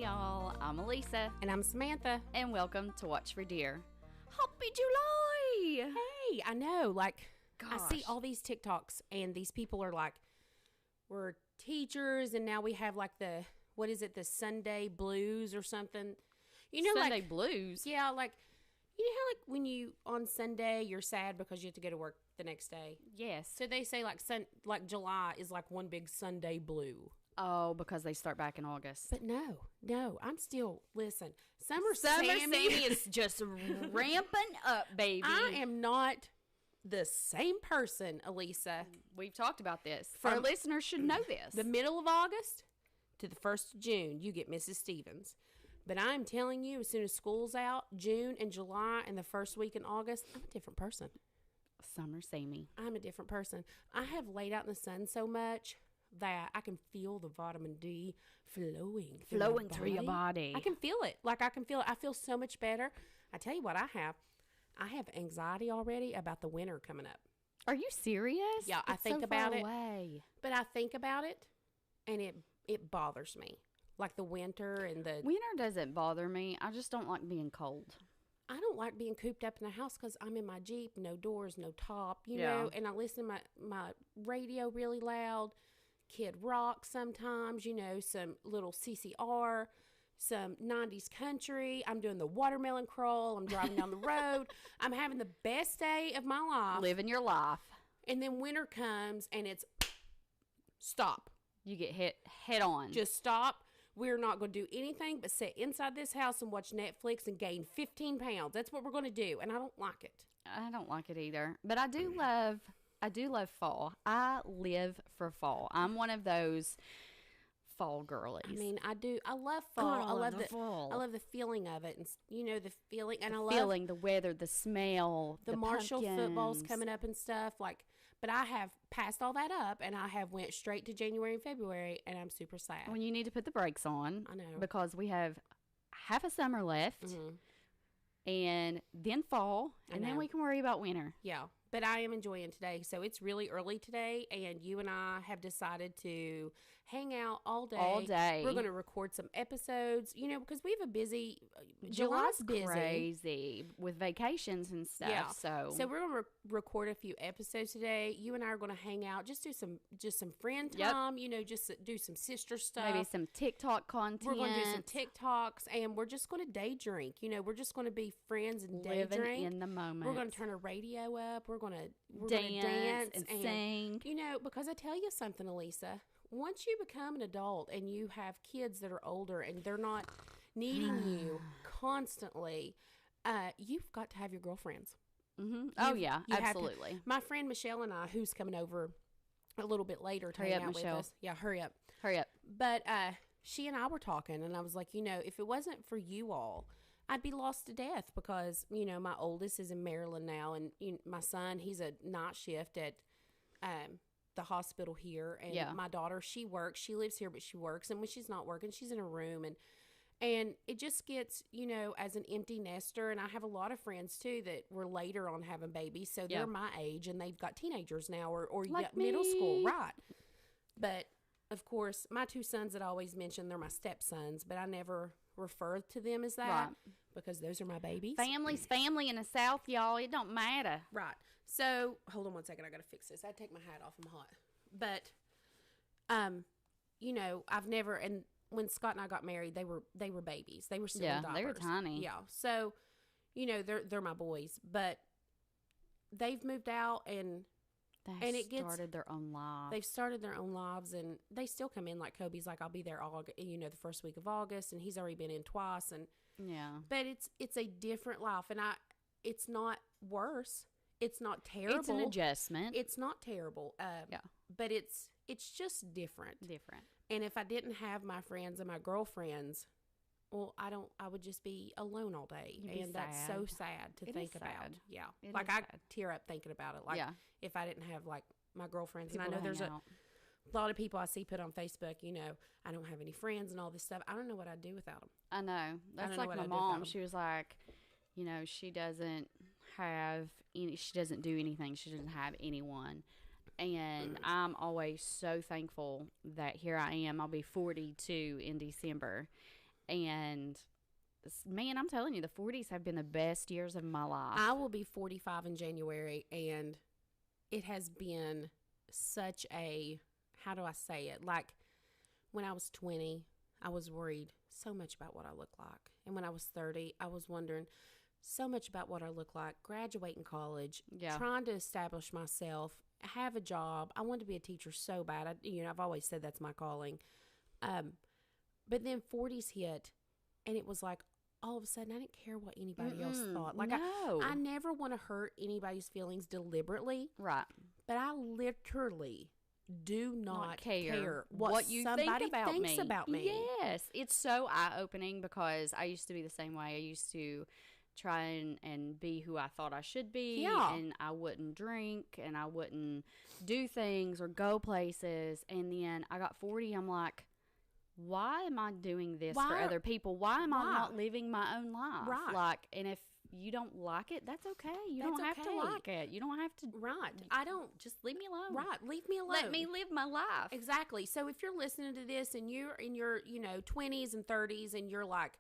Hey y'all, I'm Elisa. And I'm Samantha. And welcome to Watch for Deer. Happy July! Hey, I know, like, Gosh. I see all these TikToks and these people are like, we're teachers and now we have like the Sunday blues or something. You know, Sunday like, blues? Yeah, like, you know how like when you, on Sunday, you're sad because you have to go to work the next day? Yes. So they say like July is like one big Sunday blue. Oh, because they start back in August. But no, I'm still, listen, Summer Sammy is just ramping up, baby. I am not the same person, Elisa. We've talked about this. Our listeners should know this. The middle of August to the 1st of June, you get Mrs. Stevens. But I'm telling you, as soon as school's out, June and July and the first week in August, I'm a different person. Summer Sammy. I'm a different person. I have laid out in the sun so much that I can feel the vitamin D flowing through your body. I can feel it. I feel so much better. I tell you what I have. I have anxiety already about the winter coming up. Are you serious? Yeah, I It's think so about far it. Away. But I think about it, and it bothers me. Like the winter and the... Winter doesn't bother me. I just don't like being cold. I don't like being cooped up in the house because I'm in my Jeep, no doors, no top, you know, and I listen to my radio really loud. Kid rock sometimes, you know, some little CCR, some 90s country. I'm doing the watermelon crawl. I'm driving down the road. I'm having the best day of my life. Living your life. And then winter comes and it's stop. You get hit head on. Just stop. We're not going to do anything but sit inside this house and watch Netflix and gain 15 pounds. That's what we're going to do. And I don't like it. I don't like it either. But I do love fall. I live for fall. I'm one of those fall girlies. I mean, I do. I love fall. Girl, I love the fall. I love the feeling of it, and you know the feeling. And I love feeling, the weather, the smell, the Marshall pumpkins. footballs coming up and stuff. Like, but I have passed all that up, and I have went straight to January and February, and I'm super sad. When you need to put the brakes on, I know, because we have half a summer left, and then fall, and then we can worry about winter. Yeah. But I am enjoying today. So it's really early today, and you and I have decided to hang out all day. All day. We're going to record some episodes, you know, because we have a busy... July's busy. Crazy with vacations and stuff. Yeah. So we're going to record a few episodes today. You and I are going to hang out, just do some friend time, you know, just do some sister stuff. Maybe some TikTok content. We're going to do some TikToks, and we're just going to day drink. You know, we're just going to be friends and day Living drink. in the moment. We're going to turn a radio up. We're going to dance and sing. You know, because I tell you something, Elisa, once you become an adult and you have kids that are older and they're not needing you constantly, you've got to have your girlfriends. Mm-hmm. Oh, yeah, absolutely. My friend Michelle and I, who's coming over a little bit later to hang out with us. Yeah, hurry up. But she and I were talking, and I was like, you know, if it wasn't for you all, I'd be lost to death because, you know, my oldest is in Maryland now, and my son, he's a night shift at the hospital here, and my daughter, she works. She lives here, but she works, and when she's not working, she's in a room, and it just gets, you know, as an empty nester, and I have a lot of friends, too, that were later on having babies, so they're my age, and they've got teenagers now, or like middle me. school, right? But, of course, my two sons that I always mention, they're my stepsons, but I never refer to them as that because those are my babies. Family's family in the South, y'all. It don't matter. Right. So, hold on one second. I got to fix this. I take my hat off. I'm hot. But, you know, I've never, and when Scott and I got married, they were babies. They were still in diapers. They were tiny. Yeah. So, you know, they're my boys, but they've moved out and They've started their own lives. They've started their own lives, and they still come in. Like Kobe's like, I'll be there the first week of August, and he's already been in twice. And but it's a different life, and it's not worse. It's not terrible. It's an adjustment. It's not terrible. But it's just different. And if I didn't have my friends and my girlfriends, well, I would just be alone all day. And that's so sad to think about. Yeah. Like I tear up thinking about it. Like if I didn't have like my girlfriends. And I know there's a lot of people I see put on Facebook, you know, I don't have any friends and all this stuff. I don't know what I'd do without them. I know. That's like my mom. She was like, you know, she doesn't do anything. She doesn't have anyone. And I'm always so thankful that here I am. I'll be 42 in December. And man, I'm telling you, the 40s have been the best years of my life. I will be 45 in January, and it has been such a, how do I say it? Like, when I was 20, I was worried so much about what I look like. And when I was 30, I was wondering so much about what I look like, graduating college, trying to establish myself, have a job. I wanted to be a teacher so bad. I've always said that's my calling. But then 40s hit, and it was like, all of a sudden, I didn't care what anybody else thought. Like, no. I never want to hurt anybody's feelings deliberately. Right. But I literally do not care what you somebody thinks about me. Yes. It's so eye-opening because I used to be the same way. I used to try and be who I thought I should be. Yeah. And I wouldn't drink and I wouldn't do things or go places. And then I got 40. I'm like, why am I doing this for other people? Why am I not living my own life? Right. Like, and if you don't like it, that's okay. You don't have to like it. You don't have to. Right. I don't. Just leave me alone. Right. Leave me alone. Let me live my life. Exactly. So if you're listening to this and you're in your, 20s and 30s and you're like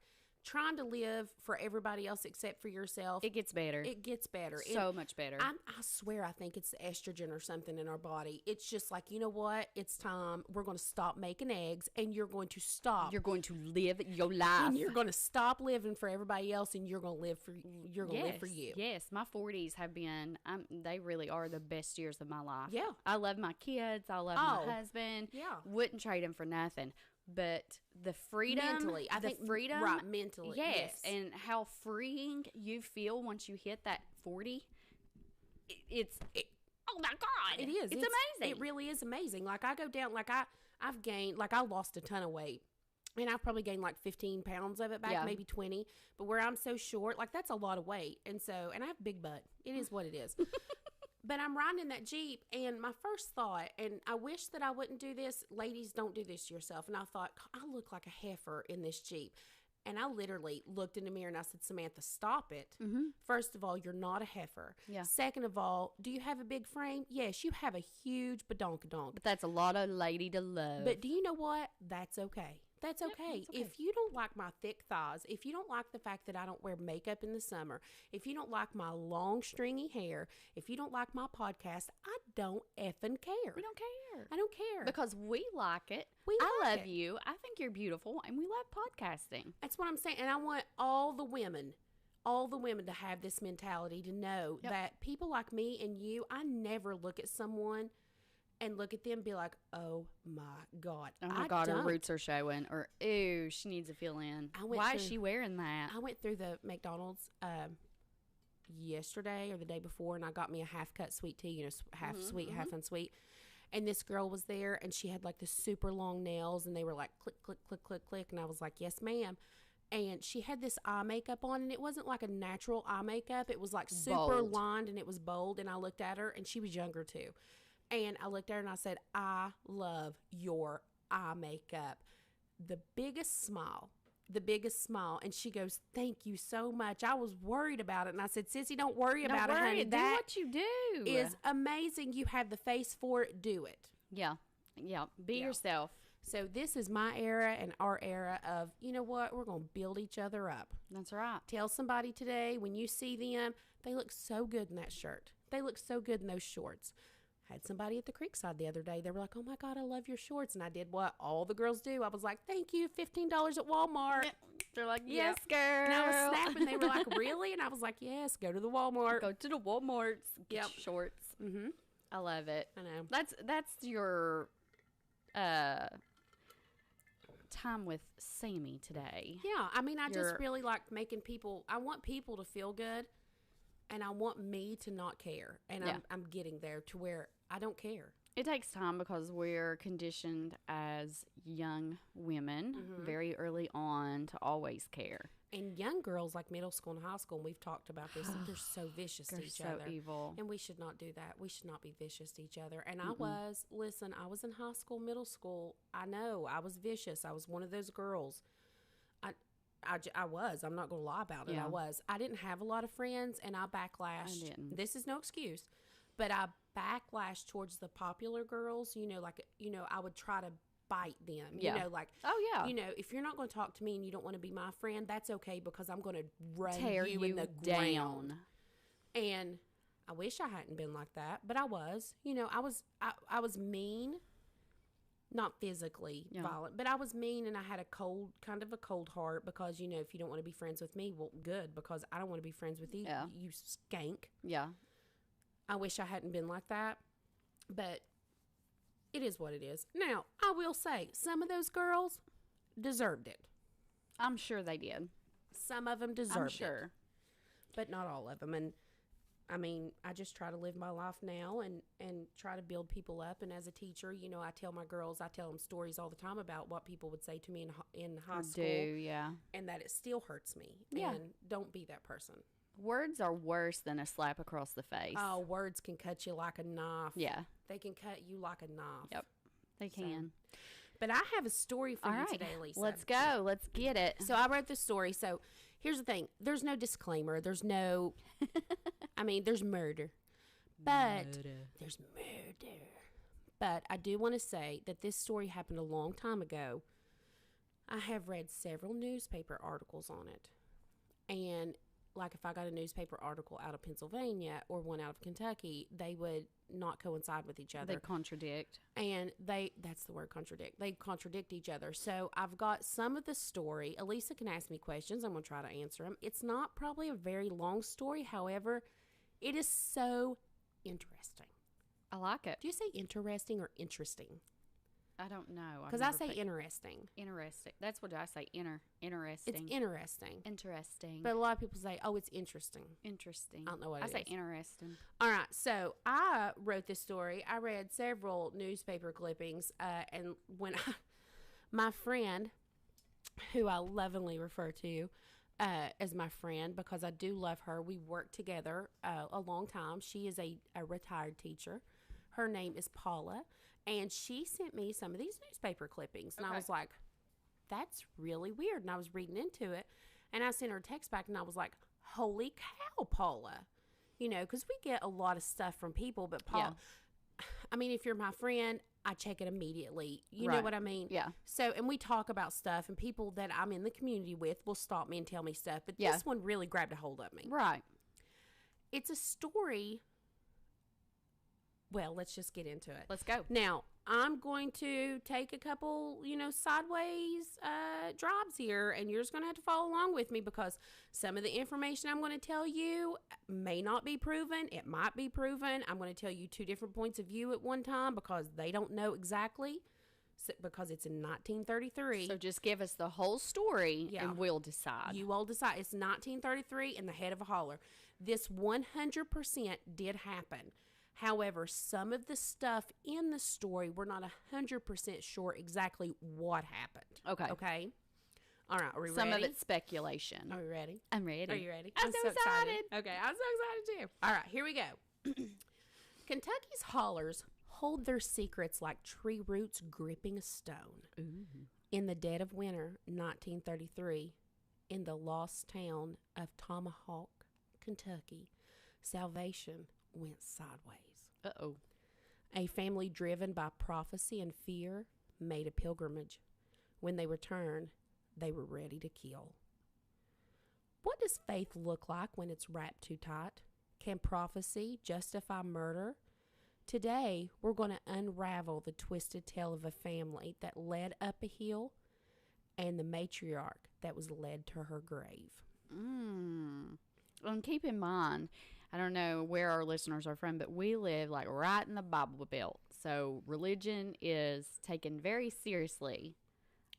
trying to live for everybody else except for yourself, it gets better. It gets better. So much better. I swear I think it's the estrogen or something in our body. It's just like, you know what? It's time. We're going to stop making eggs and you're going to stop. You're going to live your life. And you're going to stop living for everybody else and you're going to live for live for you. Yes, my 40s have been they really are the best years of my life. Yeah. I love my kids. I love my husband. Yeah. Wouldn't trade him for nothing. But the freedom, mentally, I think freedom, right? Mentally, yes, and how freeing you feel once you hit that 40. Oh my God, it is. It's amazing. It really is amazing. Like I go down, like I've gained, like I lost a ton of weight, and I've probably gained like 15 pounds of it back, maybe 20. But where I'm so short, like that's a lot of weight, and I have a big butt. It is what it is. But I'm riding in that Jeep, and my first thought, and I wish that I wouldn't do this. Ladies, don't do this to yourself. And I thought, I look like a heifer in this Jeep. And I literally looked in the mirror, and I said, Samantha, stop it. Mm-hmm. First of all, you're not a heifer. Yeah. Second of all, do you have a big frame? Yes, you have a huge badonkadonk. But that's a lot of lady to love. But do you know what? That's okay. That's okay. If you don't like my thick thighs, if you don't like the fact that I don't wear makeup in the summer, if you don't like my long stringy hair, if you don't like my podcast, I don't effing care. We don't care. I don't care. Because we like it. I love you. I think you're beautiful, and we love podcasting. That's what I'm saying. And I want all the women to have this mentality, to know that people like me and you, I never look at someone and look at them and be like, oh my God. Oh my God, her roots are showing. Or, ew, she needs to fill in. Why is she wearing that? I went through the McDonald's yesterday or the day before, and I got me a half-cut sweet tea, half sweet, half unsweet. And this girl was there, and she had like the super long nails, and they were like click, click, click, click, click. And I was like, yes, ma'am. And she had this eye makeup on, and it wasn't like a natural eye makeup. It was like super lined, and it was bold. And I looked at her, and she was younger too. And I looked at her and I said, I love your eye makeup. The biggest smile. And she goes, thank you so much. I was worried about it. And I said, Sissy, don't worry about it, honey. Do what you do. Is amazing. You have the face for it. Do it. Yeah. Be yourself. So this is my era and our era of, you know what? We're going to build each other up. That's right. Tell somebody today, when you see them, they look so good in that shirt. They look so good in those shorts. Had somebody at the Creekside the other day. They were like, oh my God, I love your shorts. And I did what all the girls do. I was like, thank you, $15 at Walmart. They're like, yes, girl. And I was snapping. They were like, really? And I was like, yes, go to the Walmart. Go to the Walmarts. Get your shorts. Mm-hmm. I love it. I know. That's your time with Sammy today. Yeah. I mean, I just really like making people, I want people to feel good. And I want me to not care. And I'm getting there to where I don't care. It takes time because we're conditioned as young women very early on to always care. And young girls, like middle school and high school, and we've talked about this, they're so vicious to each other. They're so evil. And we should not do that. We should not be vicious to each other. And I was in high school, middle school. I know, I was vicious. I was one of those girls. I was. I'm not going to lie about it. Yeah. I was. I didn't have a lot of friends, and I backlashed. I didn't. This is no excuse, but I backlashed towards the popular girls. I would try to fight them. Yeah. You know, like, oh, yeah. You know, if you're not going to talk to me and you don't want to be my friend, that's okay because I'm going to run Tear you in the down. ground. And I wish I hadn't been like that, but I was. You know, I was mean. Not physically violent, but I was mean and I had kind of a cold heart because, you know, if you don't want to be friends with me, well, good, because I don't want to be friends with you, you skank. Yeah. I wish I hadn't been like that, but it is what it is. Now, I will say, some of those girls deserved it. I'm sure they did. Some of them deserved it. But not all of them. And I mean, I just try to live my life now and try to build people up. And as a teacher, you know, I tell them stories all the time about what people would say to me in high school. Yeah. And that it still hurts me. Yeah. And don't be that person. Words are worse than a slap across the face. Oh, words can cut you like a knife. Yeah. They can cut you like a knife. Yep. They can. But I have a story for you today, Lisa. Let's go. Let's get it. So I wrote this story. So here's the thing. There's no disclaimer. There's no, I mean, there's murder. But there's murder. But I do want to say that this story happened a long time ago. I have read several newspaper articles on it. And like if I got a newspaper article out of Pennsylvania or one out of Kentucky, they would not coincide with each other. They contradict. And that's the word, contradict. They contradict each other. So I've got some of the story. Elisa can ask me questions. I'm going to try to answer them. It's not probably a very long story. However, it is so interesting. I like it. Do you say interesting or interesting? I don't know. Because I say interesting. Interesting. That's what I say. Interesting. It's interesting. Interesting. But a lot of people say, oh, it's interesting. Interesting. I don't know what it is. I say interesting. All right. So I wrote this story. I read several newspaper clippings. And when my friend, who I lovingly refer to as my friend because I do love her. We worked together a long time. She is a retired teacher. Her name is Paula. And she sent me some of these newspaper clippings. And I was like, that's really weird. And I was reading into it. And I sent her a text back and I was like, holy cow, Paula. You know, because we get a lot of stuff from people. But Paula, I mean, if you're my friend, I check it immediately. You know what I mean? Yeah. So, and we talk about stuff. And people that I'm in the community with will stop me and tell me stuff. But this one really grabbed a hold of me. Right. It's a story. Well, let's just get into it. Let's go. Now, I'm going to take a couple, sideways drives here, and you're just going to have to follow along with me because some of the information I'm going to tell you may not be proven. It might be proven. I'm going to tell you two different points of view at one time because they don't know exactly because it's in 1933. So just give us the whole story and we'll decide. You all decide. It's 1933 in the head of a holler. This 100% did happen. However, some of the stuff in the story, we're not 100% sure exactly what happened. Okay? All right, are we ready? Some of it's speculation. Are we ready? I'm ready. Are you ready? I'm so excited. Okay, I'm so excited too. All right, here we go. Kentucky's hollers hold their secrets like tree roots gripping a stone. Ooh. In the dead of winter, 1933, in the lost town of Tomahawk, Kentucky, salvation went sideways. Uh-oh. A family driven by prophecy and fear made a pilgrimage. When they returned, they were ready to kill. What does faith look like when it's wrapped too tight? Can prophecy justify murder? Today, we're going to unravel the twisted tale of a family that led up a hill and the matriarch that was led to her grave. And keep in mind, I don't know where our listeners are from, but we live like right in the Bible Belt. So religion is taken very seriously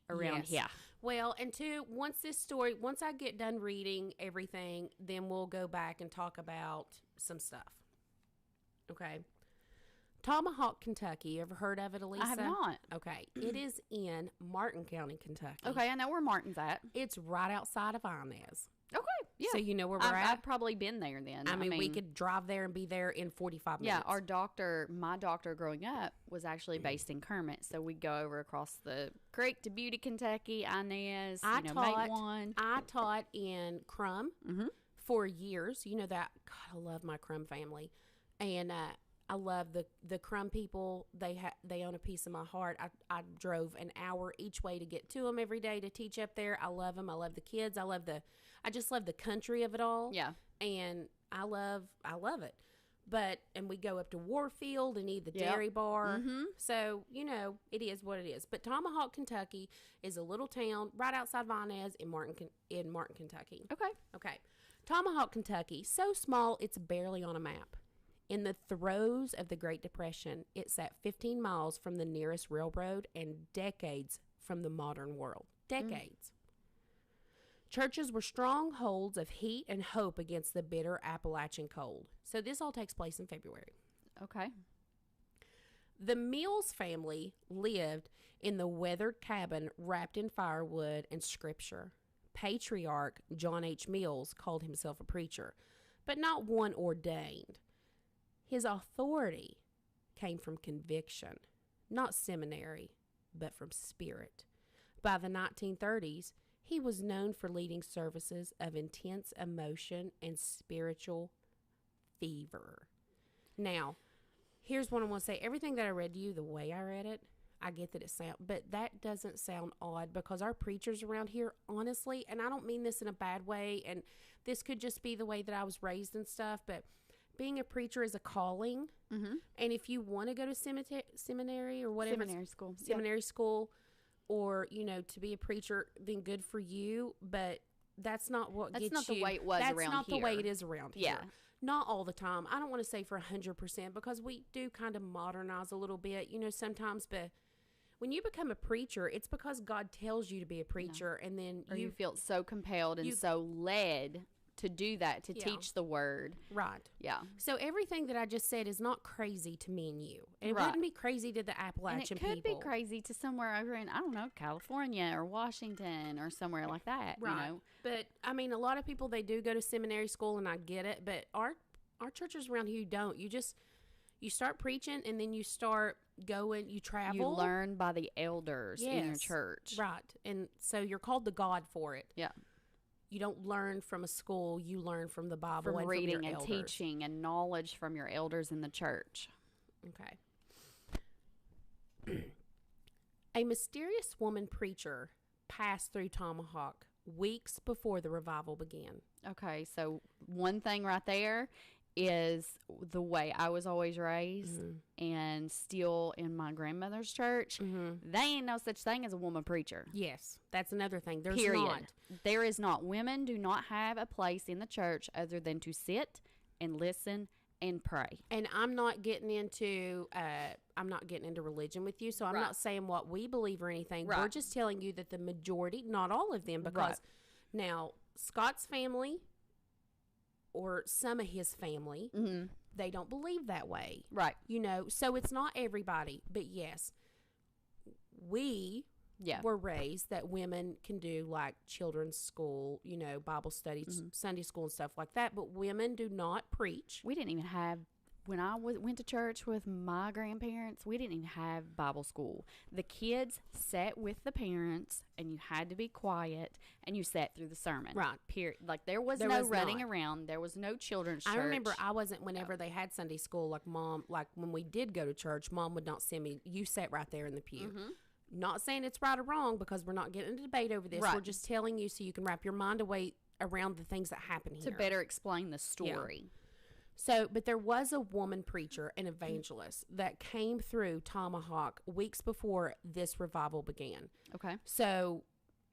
around here. Well, and two, once I get done reading everything, then we'll go back and talk about some stuff. Okay. Tomahawk, Kentucky. You ever heard of it, Elisa? I have not. Okay. It is in Martin County, Kentucky. Okay, I know where Martin's at. It's right outside of Inez. Okay, yeah. So you know where we're at? I've probably been there then. I mean, we could drive there and be there in 45 minutes. Yeah, my doctor growing up was actually based in Kermit. So we'd go over across the creek to Beauty, Kentucky, Inez, Make One. I taught in Crum for years. You know that. God, I love my Crum family. And I love the Crumb people. They own a piece of my heart. I drove an hour each way to get to them every day to teach up there. I love them. I love the kids. I just love the country of it all. Yeah. And I love it. And we go up to Warfield and eat the Dairy Bar. Mm-hmm. So, it is what it is. But Tomahawk, Kentucky is a little town right outside Von Ness in Martin, Kentucky. Okay. Tomahawk, Kentucky, so small it's barely on a map. In the throes of the Great Depression, it sat 15 miles from the nearest railroad and decades from the modern world. Decades. Churches were strongholds of heat and hope against the bitter Appalachian cold. So this all takes place in February. Okay. The Mills family lived in the weathered cabin wrapped in firewood and scripture. Patriarch John H. Mills called himself a preacher, but not one ordained. His authority came from conviction, not seminary, but from spirit. By the 1930s, he was known for leading services of intense emotion and spiritual fever. Now, here's what I want to say. Everything that I read to you, the way I read it, I get that it sounds, but that doesn't sound odd because our preachers around here, honestly, and I don't mean this in a bad way, and this could just be the way that I was raised and stuff, but being a preacher is a calling. Mm-hmm. And if you want to go to seminary or whatever, seminary school, or, to be a preacher, then good for you. But that's not what gets you. That's not the way it was around here. That's not the way it is around here. Yeah. Not all the time. I don't want to say for 100% because we do kind of modernize a little bit, sometimes. But when you become a preacher, it's because God tells you to be a preacher. And then you feel so compelled and so led to do that, to teach the word. Right. Yeah. So everything that I just said is not crazy to me and you. And it wouldn't be crazy to the Appalachian people. And it could be crazy to somewhere over in, I don't know, California or Washington or somewhere like that, right. But, a lot of people, they do go to seminary school, and I get it. But our churches around here, you don't. You start preaching, and then you start going, you travel. You learn by the elders in your church. Right. And so you're called to God for it. Yeah. You don't learn from a school. You learn from the Bible, from and reading from your and elders. Teaching and knowledge from your elders in the church. Okay. A mysterious woman preacher passed through Tomahawk weeks before the revival began. Okay, so one thing right there is the way I was always raised, and still in my grandmother's church, they ain't no such thing as a woman preacher. Yes, that's another thing. There's Period. Not. There is not. Women do not have a place in the church other than to sit and listen and pray. And I'm not getting into religion with you, so I'm not saying what we believe or anything. We're just telling you that the majority, not all of them, because now Scott's family or some of his family, they don't believe that way. Right. So it's not everybody. But yes, we were raised that women can do like children's school, Bible studies, Sunday school and stuff like that. But women do not preach. We didn't even have, when I went to church with my grandparents, we didn't even have Bible school. The kids sat with the parents, and you had to be quiet, and you sat through the sermon. Right. Period. Like, there was no running around. There was no children's church. I remember I wasn't, whenever they had Sunday school, like when we did go to church, Mom would not send me. You sat right there in the pew. Not saying it's right or wrong, because we're not getting into debate over this. We're just telling you so you can wrap your mind around the things that happen here. To better explain the story. Yeah. So, but there was a woman preacher, an evangelist, that came through Tomahawk weeks before this revival began. Okay. So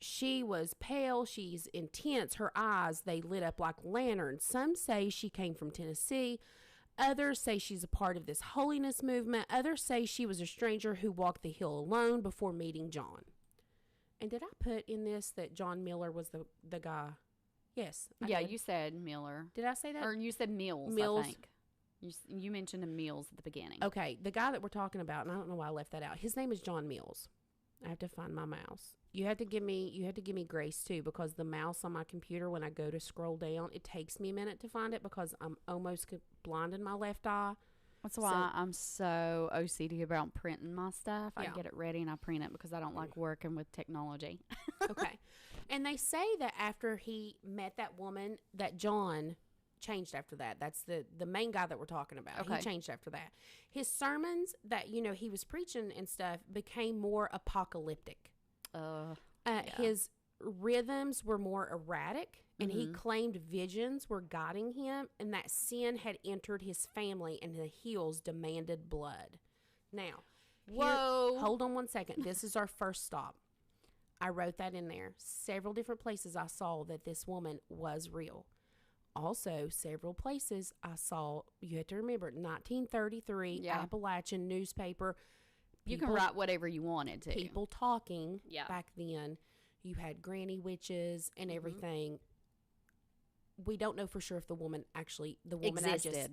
she was pale. She's intense. Her eyes, they lit up like lanterns. Some say she came from Tennessee. Others say she's a part of this holiness movement. Others say she was a stranger who walked the hill alone before meeting John. And did I put in this that John Miller was the guy? Yes. You said Miller. Did I say that? Or you said Mills, I think. You mentioned a Mills at the beginning. Okay. The guy that we're talking about, and I don't know why I left that out. His name is John Mills. I have to find my mouse. You have to give me grace too, because the mouse on my computer, when I go to scroll down, it takes me a minute to find it because I'm almost blind in my left eye. That's why I'm so OCD about printing my stuff. I get it ready and I print it because I don't like working with technology. Okay. And they say that after he met that woman, that John changed after that. That's the main guy that we're talking about. Okay. He changed after that. His sermons that, he was preaching and stuff became more apocalyptic. His rhythms were more erratic, and he claimed visions were guiding him, and that sin had entered his family, and the hills demanded blood. Now, hold on one second. This is our first stop. I wrote that in there. Several different places I saw that this woman was real. Also, several places I saw, you have to remember, 1933, Appalachian newspaper. You can write whatever you wanted to. People talking back then. You had granny witches and everything. We don't know for sure if the woman I just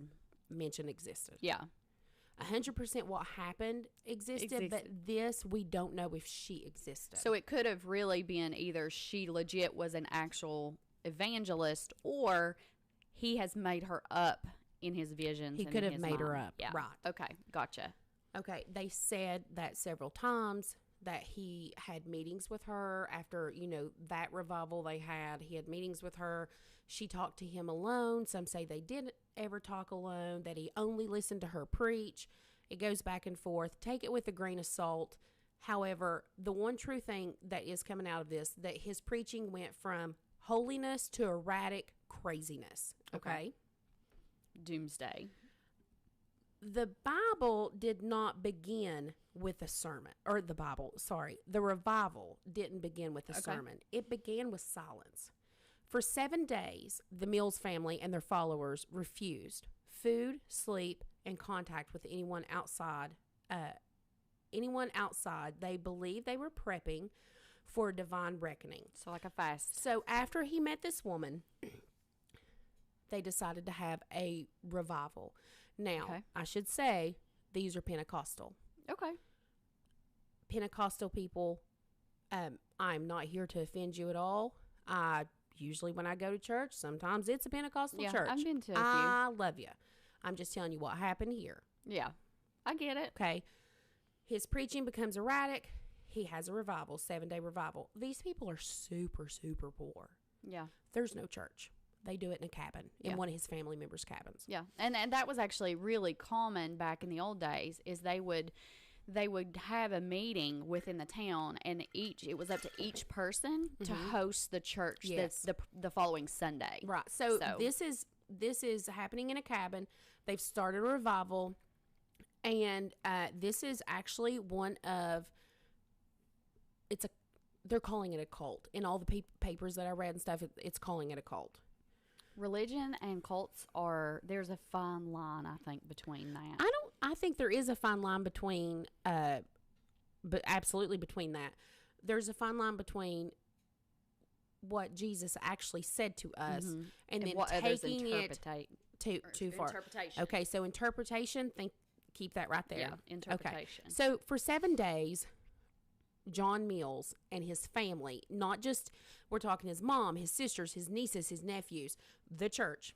mentioned existed. Yeah. 100% what happened existed, but this, we don't know if she existed. So it could have really been either she legit was an actual evangelist, or he has made her up in his visions. He could have made her up. Yeah. Right. Okay. Gotcha. Okay. They said that several times, that he had meetings with her after, that revival they had. He had meetings with her. She talked to him alone. Some say they didn't ever talk alone, that he only listened to her preach. It goes back and forth. Take it with a grain of salt. However, the one true thing that is coming out of this, that his preaching went from holiness to erratic craziness. Okay? Doomsday. The Bible did not begin with a sermon. Or the revival didn't begin with a sermon. It began with silence. For 7 days, the Mills family and their followers refused food, sleep, and contact with anyone outside. They believed they were prepping for a divine reckoning. So like a fast. So after he met this woman, they decided to have a revival. Now, I should say, these are Pentecostal. Okay. Pentecostal people, I'm not here to offend you at all. Usually when I go to church, sometimes it's a Pentecostal church. I've been to a few. I love you. I'm just telling you what happened here. Yeah, I get it. Okay. His preaching becomes erratic. He has a revival, 7-day revival. These people are super, super poor. Yeah. There's no church. They do it in a cabin, in one of his family members' cabins. Yeah, and that was actually really common back in the old days, is they would have a meeting within the town, and it was up to each person to host the church the following Sunday. Right. So this is happening in a cabin. They've started a revival, and this is actually one of they're calling it a cult. In all the papers that I read and stuff, it's calling it a cult. Religion and cults there's a fine line, I think, between that. I think there is a fine line between, but absolutely between that. There's a fine line between what Jesus actually said to us and then what taking it too far. Interpretation. Okay, so interpretation, keep that right there. Yeah, interpretation. Okay. So for 7 days, John Mills and his family, not just, we're talking his mom, his sisters, his nieces, his nephews, the church,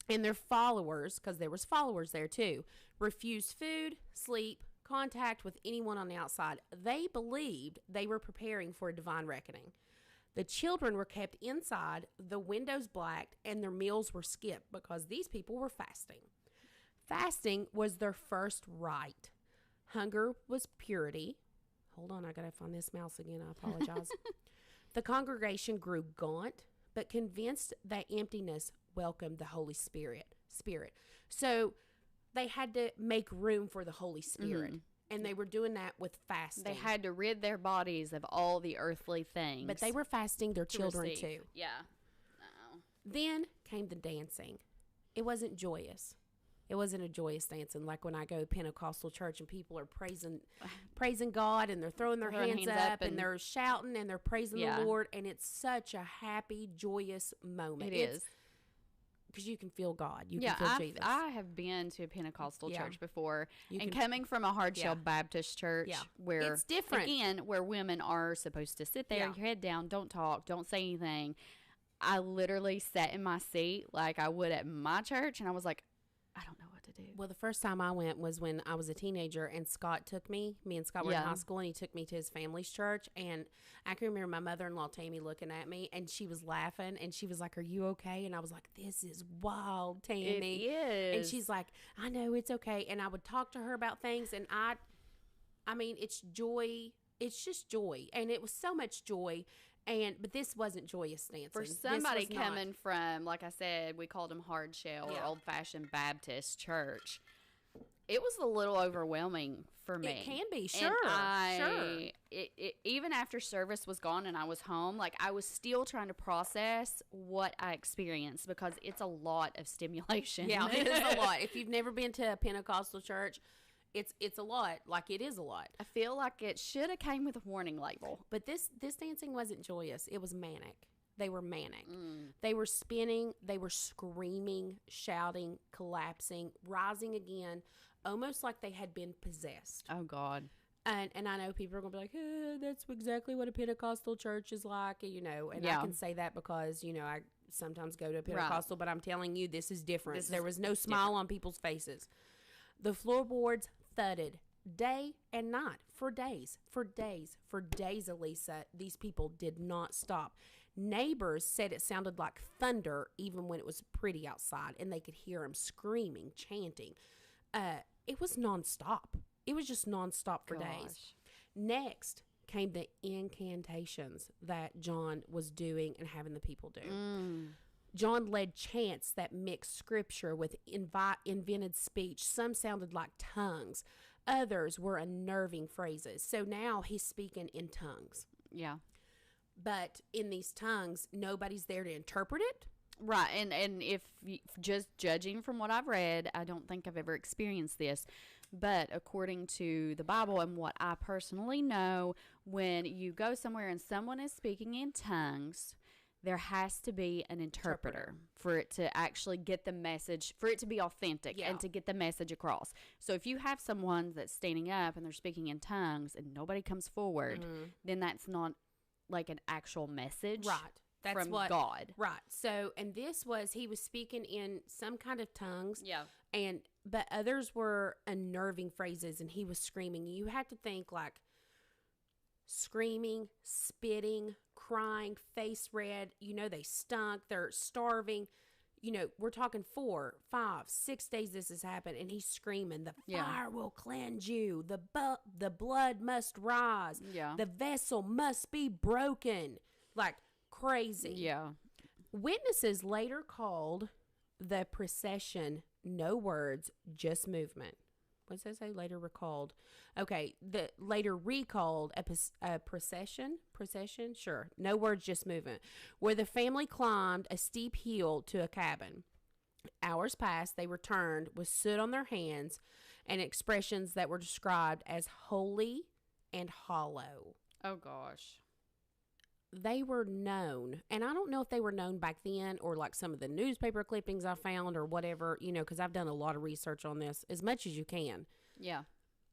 and their followers, because there was followers there too, refused food, sleep, contact with anyone on the outside. They believed they were preparing for a divine reckoning. The children were kept inside, the windows blacked, and their meals were skipped because these people were fasting. Fasting was their first rite. Hunger was purity. Hold on, I gotta find this mouse again. I apologize. The congregation grew gaunt, but convinced that emptiness welcomed the Holy Spirit. So they had to make room for the Holy Spirit. And they were doing that with fasting. They had to rid their bodies of all the earthly things. But they were fasting their children too. Yeah. Then came the dancing. It wasn't joyous. It wasn't a joyous dancing like when I go to Pentecostal church and people are praising God and they're throwing their hands up and they're shouting and they're praising the Lord, and it's such a happy, joyous moment. It is. Because you can feel God. You can feel Jesus. I have been to a Pentecostal church before, coming from a hard-shell Baptist church where it's different. Again, where women are supposed to sit there, your head down, don't talk, don't say anything. I literally sat in my seat like I would at my church, and I was like, I don't know what to do? Well, the first time I went was when I was a teenager, and Scott took me. Me and Scott were in high school, and he took me to his family's church. And I can remember my mother-in-law, Tammy, looking at me, and she was laughing, and she was like, "Are you okay?" And I was like, "This is wild, Tammy." It is. And she's like, "I know, it's okay." And I would talk to her about things, and I mean, it's joy. It's just joy. And it was so much joy. But this wasn't joyous dancing. For somebody coming from, like I said, we called them hard shell or old fashioned Baptist church. It was a little overwhelming for me. It can be, sure. Even after service was gone and I was home, like I was still trying to process what I experienced because it's a lot of stimulation. Yeah, it is a lot. If you've never been to a Pentecostal church, it's a lot. Like, it is a lot. I feel like it should have came with a warning label. But this dancing wasn't joyous. It was manic. They were manic. They were spinning. They were screaming, shouting, collapsing, rising again, almost like they had been possessed. Oh, God. And I know people are going to be like, that's exactly what a Pentecostal church is like, and I can say that because, I sometimes go to a Pentecostal, but I'm telling you, this is different. There was no smile on people's faces. The floorboards thudded day and night for days, Elisa. These people did not stop. Neighbors said it sounded like thunder even when it was pretty outside, and they could hear them screaming, chanting. It was nonstop. It was just nonstop for days. Next came the incantations that John was doing and having the people do. John led chants that mixed scripture with invented speech. Some sounded like tongues. Others were unnerving phrases. So now he's speaking in tongues. Yeah. But in these tongues, nobody's there to interpret it. Right. And if just judging from what I've read, I don't think I've ever experienced this. But according to the Bible and what I personally know, when you go somewhere and someone is speaking in tongues, there has to be an interpreter for it to actually get the message, for it to be authentic and to get the message across. So if you have someone that's standing up and they're speaking in tongues and nobody comes forward, then that's not like an actual message. Right. That's from God. Right. So, and he was speaking in some kind of tongues. Yeah. But others were unnerving phrases, and he was screaming. You have to think like screaming, spitting, crying, face red. They stunk. They're starving. We're talking 4, 5, 6 days this has happened, and he's screaming, the fire will cleanse you. The blood must rise. Yeah. The vessel must be broken. Like crazy. Yeah. Witnesses later called the procession no words, just movement. What does that say? Later recalled. Okay, later recalled a procession. Procession, sure. No words, just movement. Where the family climbed a steep hill to a cabin. Hours passed. They returned with soot on their hands and expressions that were described as holy and hollow. Oh gosh. They were known, and I don't know if they were known back then or like some of the newspaper clippings I found or whatever, because I've done a lot of research on this, as much as you can. Yeah.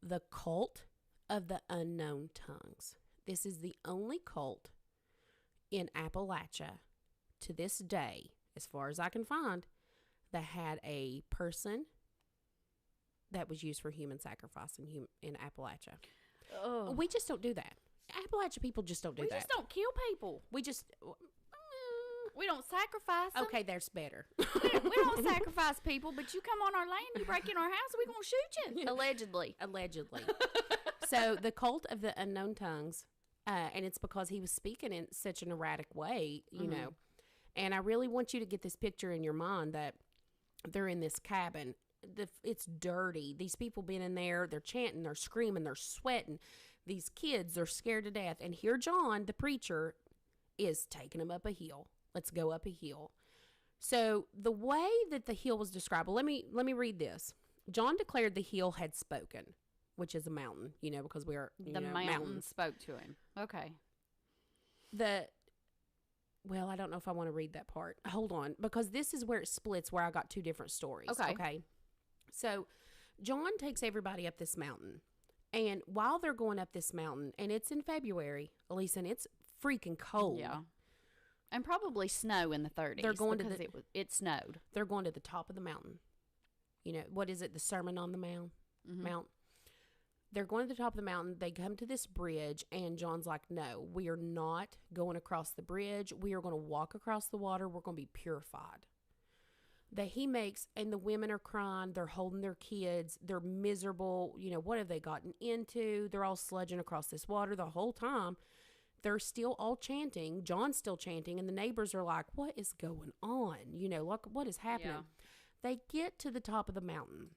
The cult of the unknown tongues. This is the only cult in Appalachia to this day, as far as I can find, that had a person that was used for human sacrifice in Appalachia. Oh. We just don't do that. Appalachia people just don't do that. We just don't kill people. We don't sacrifice them. Okay, that's better. we don't sacrifice people, but you come on our land, you break in our house, we're going to shoot you. Allegedly. So the cult of the unknown tongues, and it's because he was speaking in such an erratic way, you know. And I really want you to get this picture in your mind that they're in this cabin. It's dirty. These people been in there. They're chanting. They're screaming. They're sweating. These kids are scared to death. And here John, the preacher, is taking them up a hill. Let's go up a hill. So the way that the hill was described, well, let me read this. John declared the hill had spoken, which is a mountain, because we are, the mountain spoke to him. Okay. Well, I don't know if I want to read that part. Hold on, because this is where it splits, where I got two different stories. Okay. So John takes everybody up this mountain. And while they're going up this mountain, and it's in February, Elisa, and it's freaking cold. Yeah. And probably snow in the 30s. They're going it snowed. They're going to the top of the mountain. you know, what is it? The Sermon on the Mount. Mount. They're going to the top of the mountain. They come to this bridge, and John's like, no, we are not going across the bridge. We are going to walk across the water. We're going to be purified. That he makes, and the women are crying. They're holding their kids. They're miserable. You know, what have they gotten into? They're all sludging across this water the whole time. They're still all chanting. John's still chanting, and the neighbors are like, what is going on? You know, like, what is happening? Yeah. They get to the top of the mountain.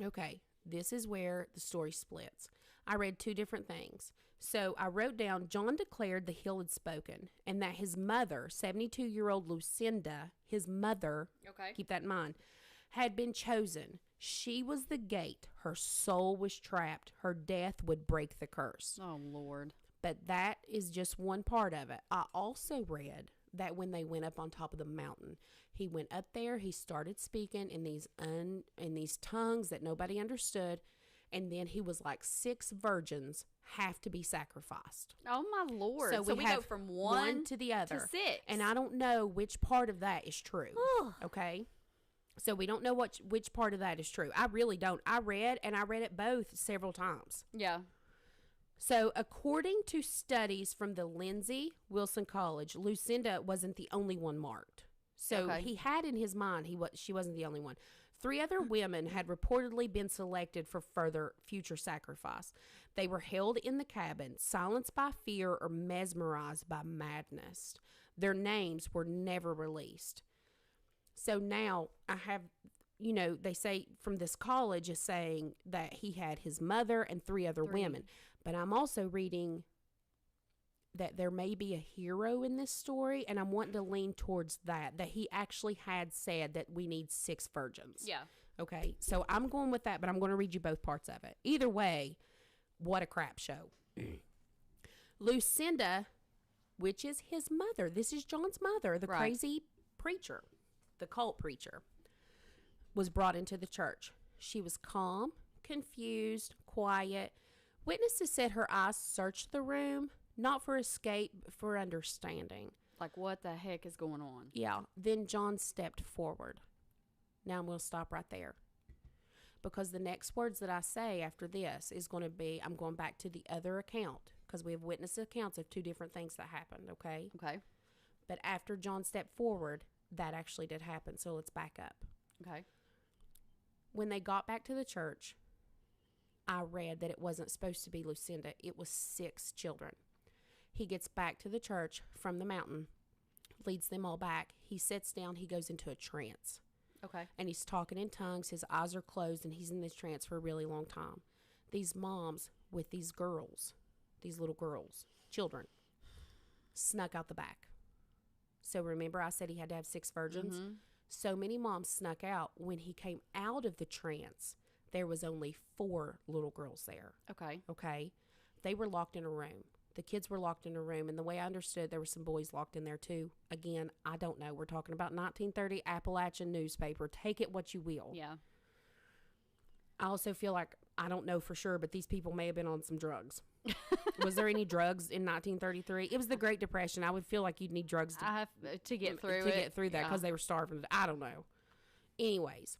Okay, this is where the story splits. I read two different things. So I wrote down, John declared the hill had spoken, and that his mother, 72-year-old Lucinda, his mother, keep that in mind, had been chosen. She was the gate. Her soul was trapped. Her death would break the curse. Oh, Lord. But that is just one part of it. I also read that when they went up on top of the mountain, he went up there, he started speaking in these tongues that nobody understood, and then he was like, 6 virgins have to be sacrificed. Oh, my Lord. So we go from one to the other. To 6. And I don't know which part of that is true. Okay? So we don't know which part of that is true. I really don't. I read it both several times. Yeah. So according to studies from the Lindsey Wilson College, Lucinda wasn't the only one marked. So he had in his mind she wasn't the only one. 3 other women had reportedly been selected for further future sacrifice. They were held in the cabin, silenced by fear or mesmerized by madness. Their names were never released. So now I have, you know, they say from this college is saying that he had his mother and 3 other women. But I'm also reading that there may be a hero in this story, and I'm wanting to lean towards that he actually had said that we need 6 virgins. Yeah. Okay, so I'm going with that, but I'm going to read you both parts of it. Either way, what a crap show. Lucinda, which is his mother, this is John's mother, the crazy preacher, the cult preacher, was brought into the church. She was calm, confused, quiet. Witnesses said her eyes searched the room, not for escape, but for understanding. Like, what the heck is going on? Yeah. Then John stepped forward. Now I'm going to stop right there. Because the next words that I say after this is going to be, I'm going back to the other account. Because we have witness accounts of 2 different things that happened, okay? Okay. But after John stepped forward, that actually did happen. So let's back up. Okay. When they got back to the church, I read that it wasn't supposed to be Lucinda. It was 6 children. He gets back to the church from the mountain, leads them all back. He sits down. He goes into a trance. Okay. And he's talking in tongues. His eyes are closed, and he's in this trance for a really long time. These moms with these girls, these little girls, children, snuck out the back. So remember I said he had to have 6 virgins? Mm-hmm. So many moms snuck out. When he came out of the trance, there was only 4 little girls there. Okay. Okay. They were locked in a room. The kids were locked in a room. And the way I understood, there were some boys locked in there too. Again, I don't know. We're talking about 1930 Appalachian newspaper. Take it what you will. Yeah. I also feel like, I don't know for sure, but these people may have been on some drugs. Was there any drugs in 1933? It was the Great Depression. I would feel like you'd need drugs to get through that because they were starving. I don't know. Anyways.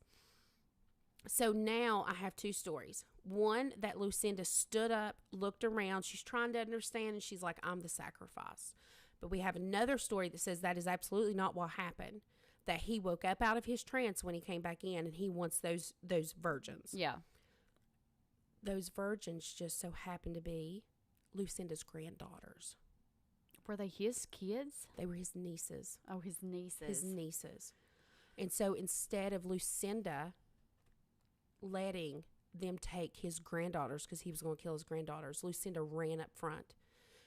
So now I have 2 stories. One, that Lucinda stood up, looked around. She's trying to understand, and she's like, I'm the sacrifice. But we have another story that says that is absolutely not what happened. That he woke up out of his trance when he came back in, and he wants those virgins. Yeah. Those virgins just so happened to be Lucinda's granddaughters. Were they his kids? They were his nieces. Oh, his nieces. His nieces. And so instead of Lucinda letting them take his granddaughters, because he was going to kill his granddaughters, Lucinda ran up front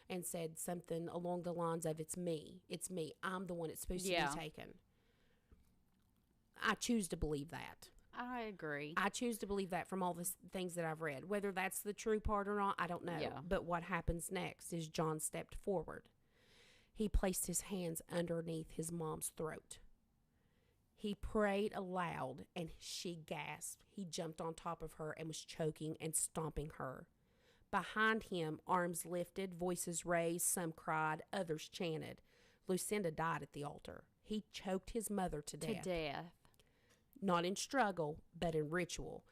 and said something along the lines of, it's me, I'm the one that's supposed to be taken. I choose to believe that. I agree. I choose to believe that from all the things that I've read. Whether that's the true part or not, I don't know. Yeah. But what happens next is John stepped forward. He placed his hands underneath his mom's throat. He prayed aloud, and she gasped. He jumped on top of her and was choking and stomping her. Behind him, arms lifted, voices raised, some cried, others chanted. Lucinda died at the altar. He choked his mother to death. not in struggle, but in ritual.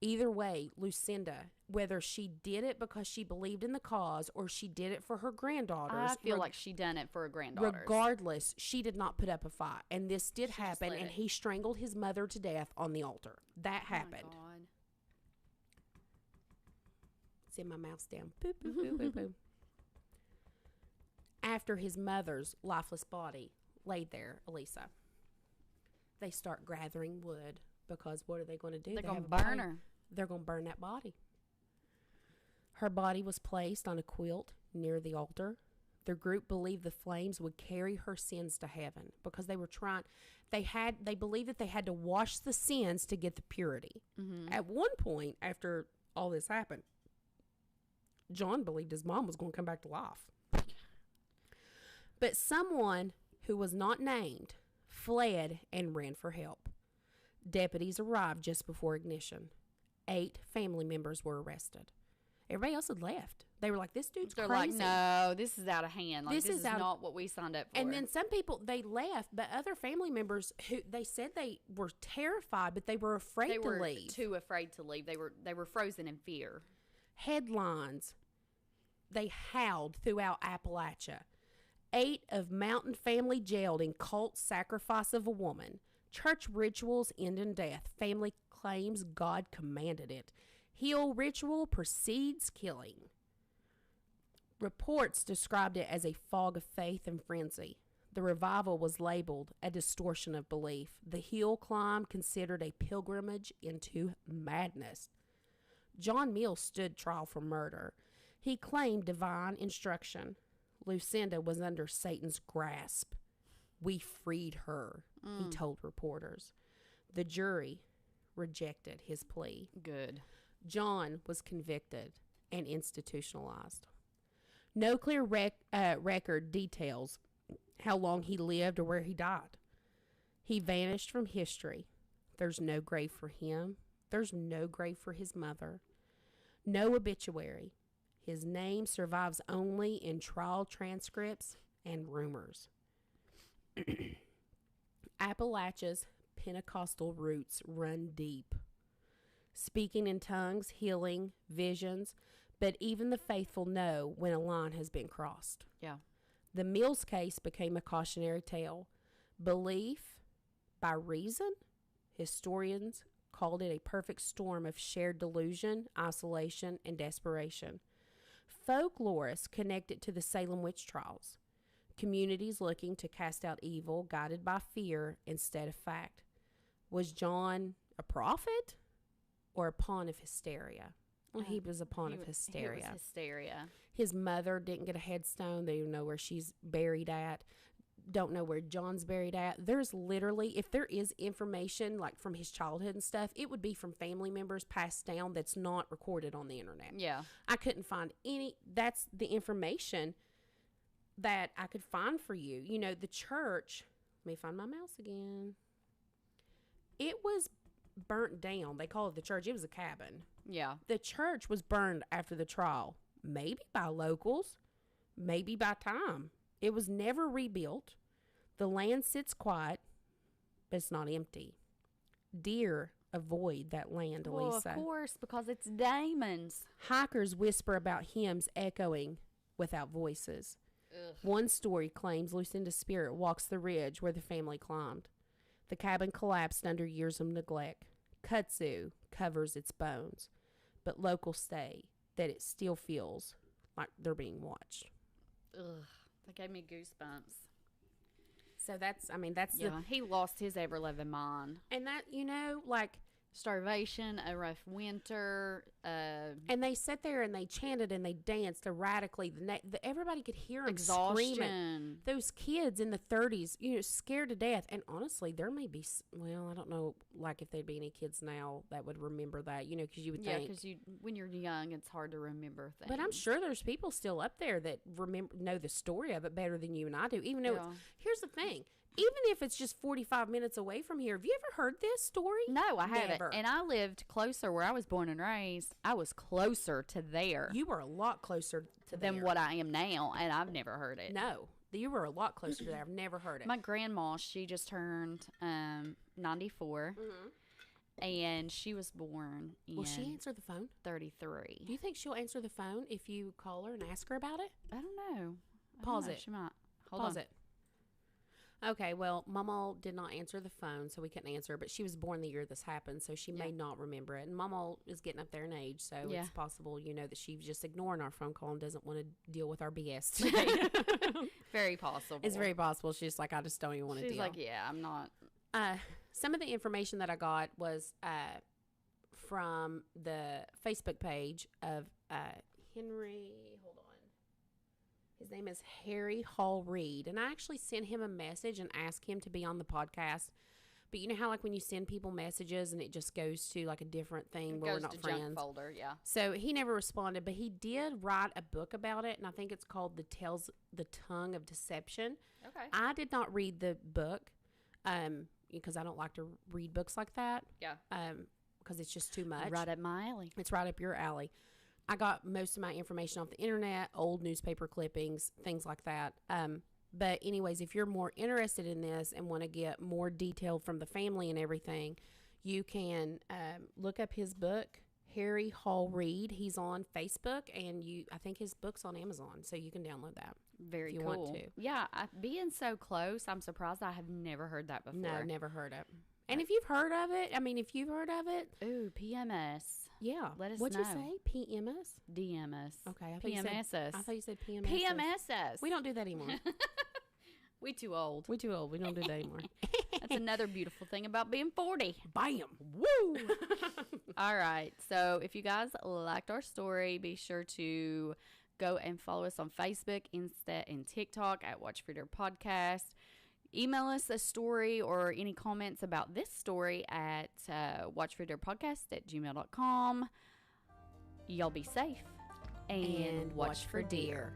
Either way, Lucinda, whether she did it because she believed in the cause or she did it for her granddaughters. I feel like she done it for her granddaughters. Regardless, she did not put up a fight. And this did happen, and he strangled his mother to death on the altar. That happened. My God. Sit my mouse down. Boop, boop, boop, boop, boop. After his mother's lifeless body laid there, Elisa, they start gathering wood because what are they going to do? They're going to burn her. They're going to burn that body. Her body was placed on a quilt near the altar. The group believed the flames would carry her sins to heaven because they were trying. They believed that they had to wash the sins to get the purity. Mm-hmm. At one point, after all this happened, John believed his mom was going to come back to life. But someone who was not named fled and ran for help. Deputies arrived just before ignition. 8 family members were arrested. Everybody else had left. They were like, this dude's crazy. They're like, no, this is out of hand. Like, this is not what we signed up for. And then some people, they left, but other family members who they said they were terrified, but they were afraid to leave. They were too afraid to leave. They were frozen in fear. Headlines. They howled throughout Appalachia. 8 of mountain family jailed in cult sacrifice of a woman. Church rituals end in death. Family claims God commanded it. Heal ritual precedes killing. Reports described it as a fog of faith and frenzy. The revival was labeled a distortion of belief. The hill climb considered a pilgrimage into madness. John Mills stood trial for murder. He claimed divine instruction. Lucinda was under Satan's grasp. We freed her, he told reporters. The jury rejected his plea. Good. John was convicted and institutionalized. No clear record details how long he lived or where he died. He vanished from history. There's no grave for him. There's no grave for his mother. No obituary. His name survives only in trial transcripts and rumors. Appalachia's Pentecostal roots run deep. Speaking in tongues, healing, visions, but even the faithful know when a line has been crossed. Yeah. The Mills case became a cautionary tale. Belief by reason? Historians called it a perfect storm of shared delusion, isolation, and desperation. Folklorists connect it to the Salem witch trials. Communities looking to cast out evil, guided by fear instead of fact. Was John a prophet or a pawn of hysteria? Well, he was a pawn of hysteria. He was hysteria. His mother didn't get a headstone. They don't know where she's buried at. Don't know where John's buried at. There's literally, if there is information like from his childhood and stuff, it would be from family members passed down that's not recorded on the internet. Yeah. I couldn't find any. That's the information that I could find for you. You know, the church, let me find my mouse again. It was burnt down. They call it the church. It was a cabin. Yeah. The church was burned after the trial. Maybe by locals. Maybe by time. It was never rebuilt. The land sits quiet, but it's not empty. Deer avoid that land, Elisa. Well, of course, because it's demons. Hikers whisper about hymns echoing without voices. Ugh. One story claims Lucinda's spirit walks the ridge where the family climbed. The cabin collapsed under years of neglect. Kudzu covers its bones, but locals say that it still feels like they're being watched. Ugh. That gave me goosebumps. So that's he lost his ever-loving mind. And that, you know, like, starvation, a rough winter. And they sat there and they chanted and they danced erratically. Everybody could hear them screaming. Those kids in the 30s, you know, scared to death. And honestly, there may be, well, I don't know, like if there'd be any kids now that would remember that, you know, because you would think. Yeah, because when you're young, it's hard to remember things. But I'm sure there's people still up there that know the story of it better than you and I do. Even though, here's the thing. Even if it's just 45 minutes away from here, have you ever heard this story? No, I haven't. And I lived closer where I was born and raised. I was closer to there. You were a lot closer to than what I am now, and I've never heard it. No. You were a lot closer to that. I've never heard it. My grandma, she just turned 94. And she was born in... Will she answer the phone? 33. Do you think she'll answer the phone if you call her and ask her about it? I don't know. Pause it. She might. Pause it. Okay, well, Mama did not answer the phone, so we couldn't answer. But she was born the year this happened, so she may not remember it. And Mama is getting up there in age, so it's possible, that she's just ignoring our phone call and doesn't want to deal with our BS today. Very possible. It's very possible. She's just like, I just don't even want to deal. She's like, yeah, I'm not... Some of the information that I got was from the Facebook page of Henry. Hold on. His name is Harry Hall Reed. And I actually sent him a message and asked him to be on the podcast. But you know how, like, when you send people messages and it just goes to, like, a different thing where we're not friends? Junk folder, yeah. So he never responded, but he did write a book about it. And I think it's called The Tongue of Deception. Okay. I did not read the book. Because I don't like to read books like that. Yeah. Because it's just too much. Right up my alley. It's right up your alley. I got most of my information off the internet, old newspaper clippings, things like that. But anyways, if you're more interested in this and want to get more detail from the family and everything, you can look up his book, Harry Hall Reed. He's on Facebook, and I think his book's on Amazon, so you can download that. Very if you cool. want to. Yeah, being so close, I'm surprised I have never heard that before. No, never heard it. And if you've heard of it, Ooh, PMS. Yeah. Let us What'd know. you say? PMS? DMS. Okay. PMSS. I thought you said PMS. PMSS. We don't do that anymore. We too old. We don't do that anymore. That's another beautiful thing about being 40. Bam. Woo. All right. So if you guys liked our story, be sure to go and follow us on Facebook, Insta, and TikTok at Watch for Your Podcast. Email us a story or any comments about this story at watchfordearpodcast@gmail.com. Y'all be safe and watch for deer.